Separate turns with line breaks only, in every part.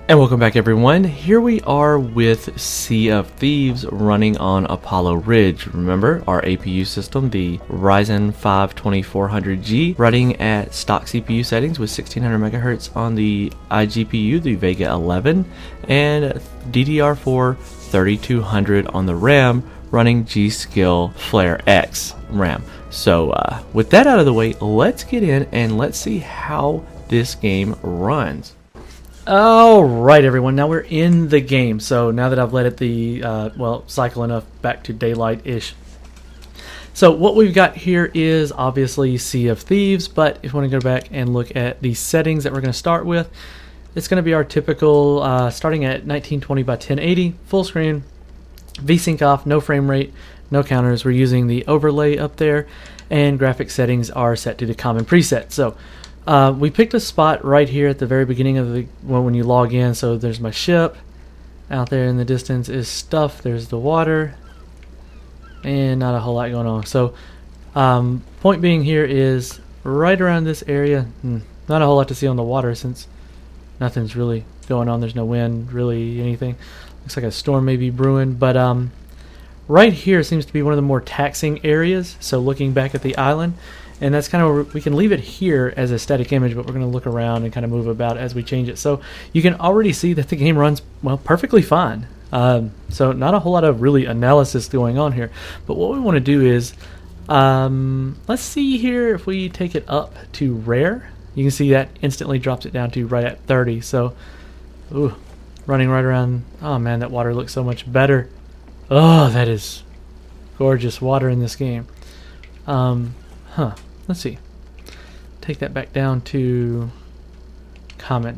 And welcome back everyone. Here we are with Sea of Thieves running on Apollo Ridge. Remember our APU system, the Ryzen 5 2400G, running at stock CPU settings with 1600 MHz on the iGPU, the Vega 11, and DDR4 3200 on the RAM, running G-Skill Flare X RAM. So with that out of the way, let's get in and let's see how this game runs. Alright everyone, now we're in the game. So now that I've let it cycle enough back to daylight-ish. So what we've got here is obviously Sea of Thieves, but if you want to go back and look at the settings that we're going to start with, it's going to be our typical, starting at 1920 by 1080, full screen, VSync off, no frame rate, no counters. We're using the overlay up there, and graphic settings are set to the common preset. So we picked a spot right here at the very beginning of the when you log in. So there's my ship. Out there in the distance is stuff. There's the water, and not a whole lot going on. So point being here is right around this area. Not a whole lot to see on the water since nothing's really going on. There's no wind, really anything. Looks like a storm may be brewing. But right here seems to be one of the more taxing areas. So looking back at the island. And that's kind of where we can leave it here as a static image, but we're going to look around and kind of move about as we change it. So you can already see that the game runs, well, perfectly fine. So not a whole lot of really analysis going on here. But what we want to do is, let's see here if we take it up to rare. You can see that instantly drops it down to right at 30. So, ooh, running right around. Oh man, that water looks so much better. Oh, that is gorgeous water in this game. Let's see. Take that back down to common.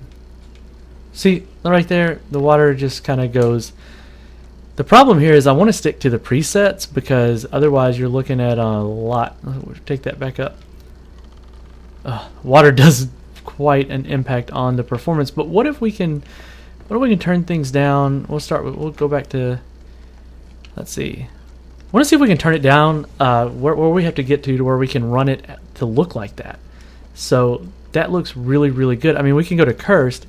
See, right there, the water just kind of goes. The problem here is I want to stick to the presets because otherwise you're looking at a lot. Take that back up. Water does quite an impact on the performance, but what if we can turn things down? We'll go back to, let's see. I want to see if we can turn it down where we have to get to where we can run it to look like that. So that looks really, really good. I mean, we can go to cursed,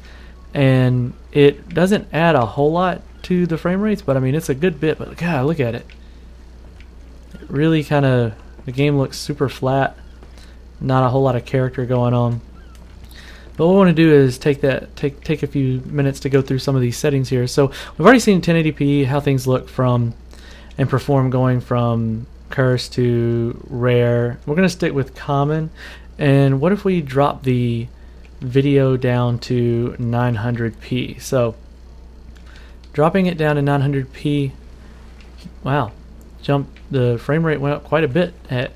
and it doesn't add a whole lot to the frame rates, but I mean, it's a good bit. But God, look at it. It really kind of, the game looks super flat. Not a whole lot of character going on. But what we want to do is take a few minutes to go through some of these settings here. So we've already seen 1080p, how things look from and perform going from curse to rare. We're going to stick with common. And what if we drop the video down to 900p? So dropping it down to 900p, wow, the frame rate went up quite a bit at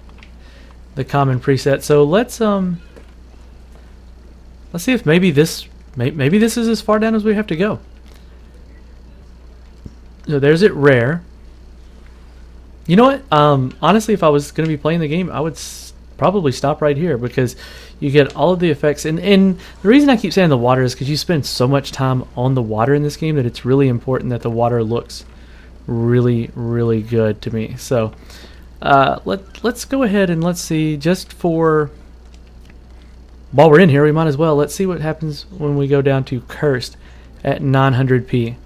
the common preset. So let's see if maybe this is as far down as we have to go. So there's it rare. You know what? Honestly, if I was going to be playing the game, I would probably stop right here because you get all of the effects. And the reason I keep saying the water is because you spend so much time on the water in this game that it's really important that the water looks really, really good to me. So let's go ahead and let's see. Just for while we're in here, we might as well. Let's see what happens when we go down to cursed at 900p.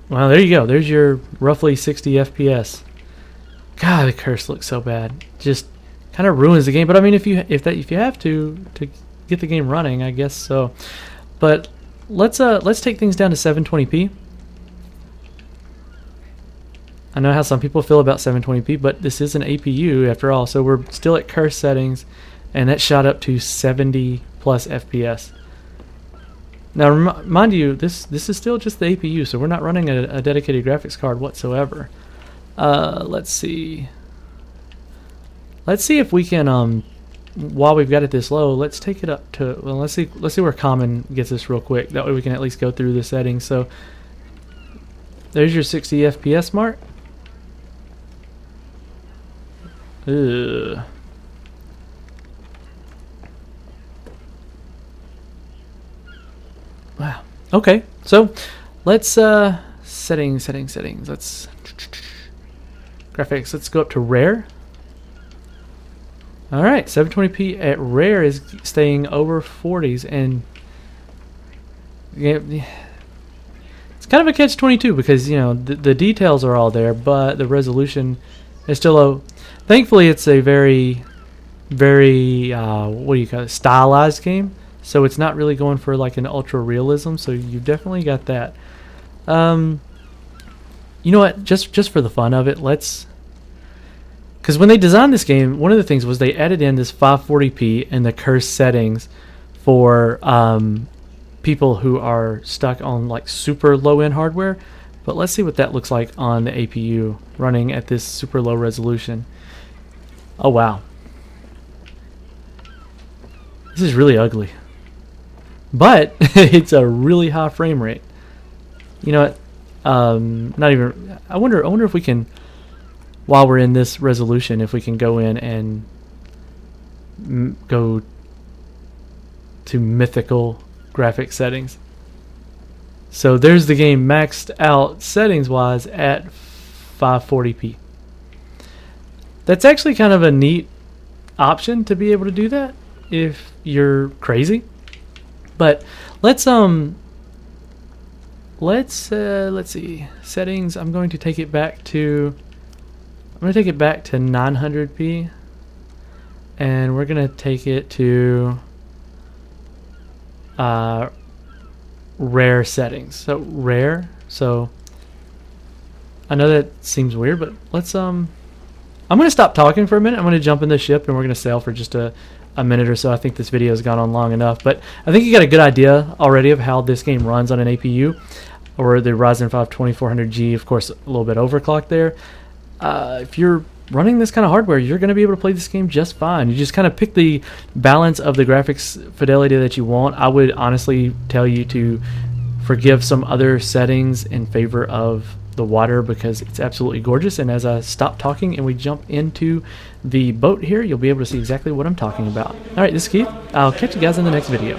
Well, there you go. There's your roughly 60 FPS. God, the curse looks so bad. Just kind of ruins the game. But I mean, if you have to get the game running, I guess so. But let's take things down to 720p. I know how some people feel about 720p, but this is an APU after all. So we're still at curse settings, and that shot up to 70 plus FPS. Now, mind you, this is still just the APU, so we're not running a dedicated graphics card whatsoever. Let's see. Let's see if we can, while we've got it this low, let's take it up to, well, let's see where common gets us real quick. That way we can at least go through the settings. So there's your 60 FPS mark. Ugh. Wow. Okay, so let's settings. Let's graphics. Let's go up to rare. All right, 720p at rare is staying over 40s, and it's kind of a catch-22 because you know the details are all there, but the resolution is still low. Thankfully, it's a very what do you call it, stylized game, so it's not really going for like an ultra realism. So you definitely got that. You know what? Just for the fun of it, let's. Because when they designed this game, one of the things was they added in this 540p and the cursed settings for people who are stuck on like super low-end hardware. But let's see what that looks like on the APU running at this super low resolution. Oh wow. This is really ugly. But it's a really high frame rate. You know what? Not even. I wonder if we can, while we're in this resolution, if we can go in and go to mythical graphic settings. So there's the game maxed out settings wise at 540p. That's actually kind of a neat option to be able to do that if you're crazy. But let's see settings. I'm going to take it back to 900p, and we're gonna take it to rare settings. So rare. So I know that seems weird, but let's I'm gonna stop talking for a minute. I'm gonna jump in the ship and we're gonna sail for just a minute or so. I think this video has gone on long enough, but I think you got a good idea already of how this game runs on an APU, or the Ryzen 5 2400G. Of course, a little bit overclocked there. If you're running this kind of hardware, you're going to be able to play this game just fine. You just kind of pick the balance of the graphics fidelity that you want. I would honestly tell you to forgive some other settings in favor of the water because it's absolutely gorgeous. And as I stop talking and we jump into the boat here, you'll be able to see exactly what I'm talking about. All right, this is Keith. I'll catch you guys in the next video.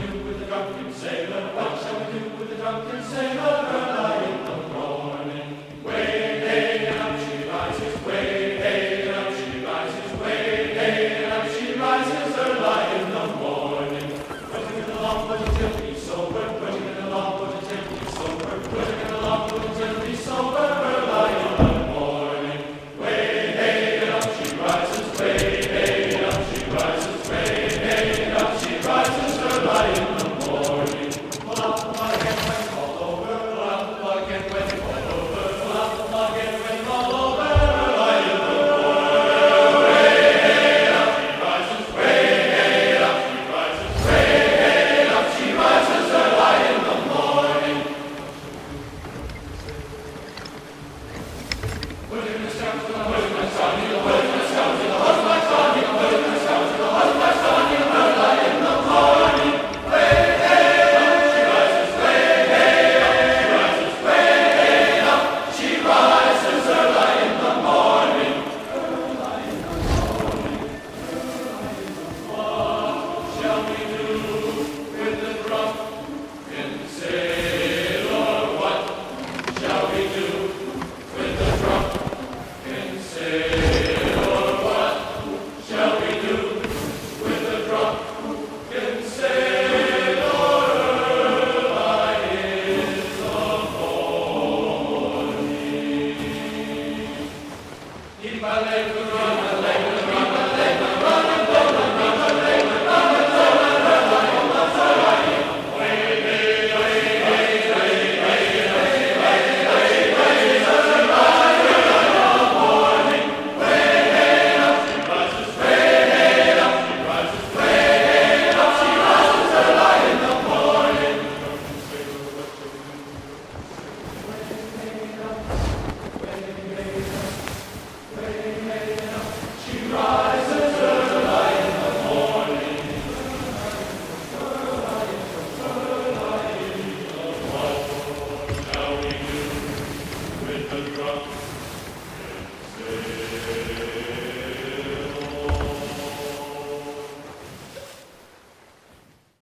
With the drop.